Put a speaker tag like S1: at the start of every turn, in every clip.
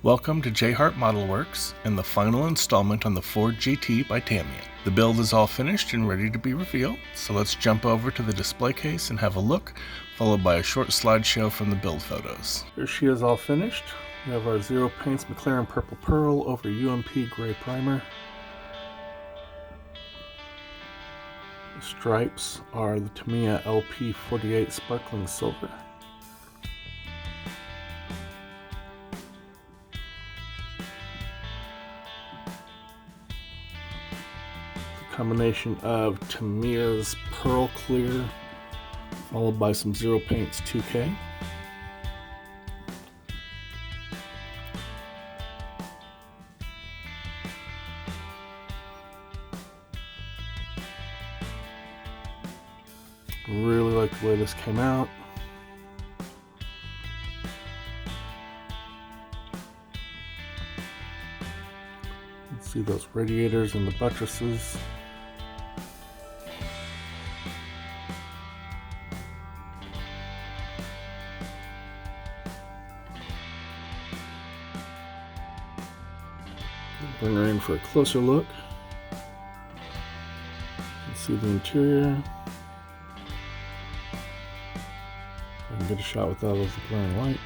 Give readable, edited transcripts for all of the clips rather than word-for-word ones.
S1: Welcome to JHS Model Works and the final installment on the Ford GT by Tamiya. The build is all finished and ready to be revealed, so let's jump over to the display case and have a look, followed by a short slideshow from the build photos. Here she is all finished. We have our Zero Paints McLaren Purple Pearl over UMP Gray Primer. The stripes are the Tamiya LP48 Sparkling Silver. Combination of Tamiya's Pearl Clear followed by some Zero Paints 2K. Really like the way this came out. You can see those radiators and the buttresses. Bring her in for a closer look. You can see the interior. I can get a shot without the glaring light.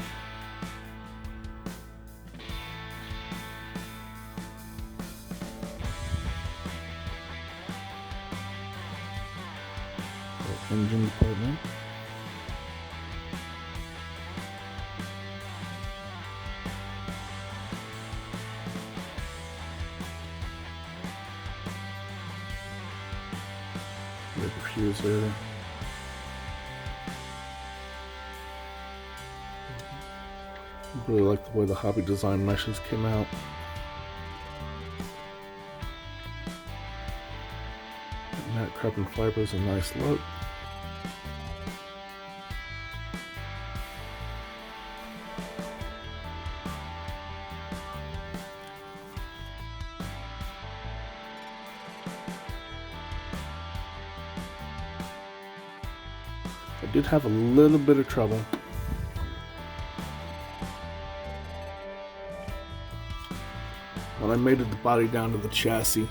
S1: Engine department. The diffuser. Really like the way the hobby design meshes came out. Matte carbon fiber is a nice look. I did have a little bit of trouble. When I mated the body down to the chassis,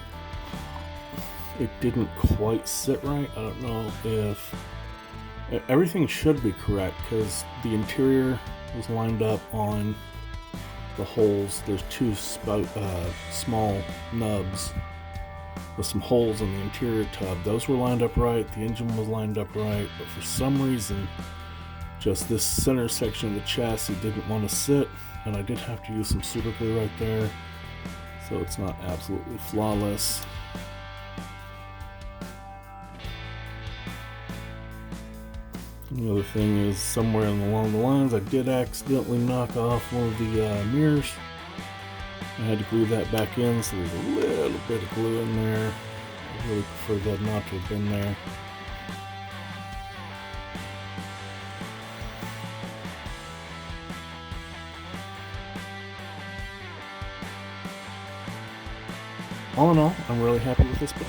S1: it didn't quite sit right. I don't know if everything should be correct because the interior was lined up on the holes. There's two small nubs with some holes in the interior tub. Those were lined up right, the engine was lined up right, but for some reason just this center section of the chassis didn't want to sit, and I did have to use some super glue right there, so it's not absolutely flawless. The other thing is, somewhere along the lines I did accidentally knock off one of the mirrors. I had to glue that back in, so there's a little bit of glue in there. I really prefer that not to have been there. All in all, I'm really happy with this build.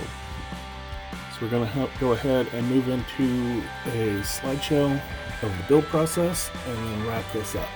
S1: So we're going to go ahead and move into a slideshow of the build process and then wrap this up.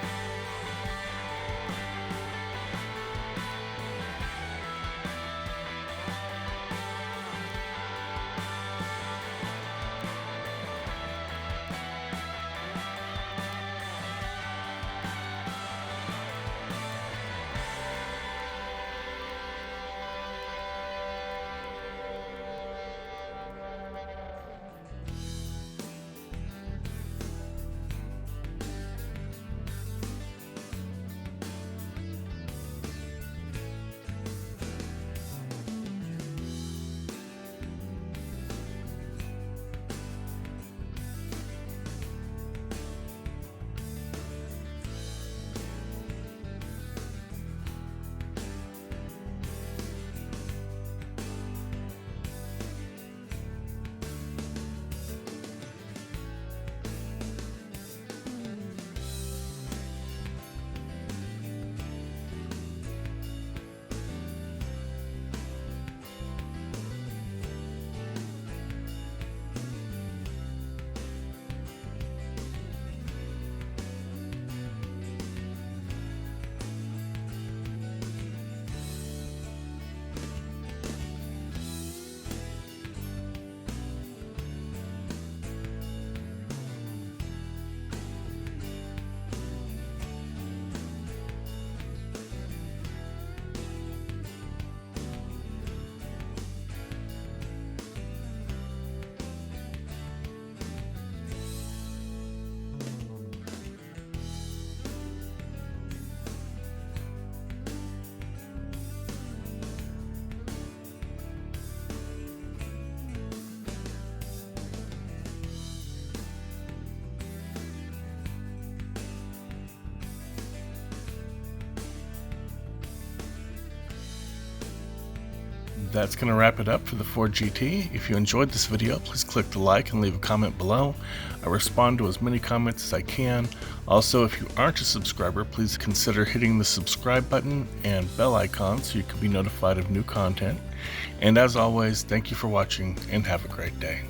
S1: that's going to wrap it up for the Ford GT. If you enjoyed this video, please click the like and leave a comment below. I respond to as many comments as I can. Also, if you aren't a subscriber, please consider hitting the subscribe button and bell icon so you can be notified of new content. And as always, thank you for watching and have a great day.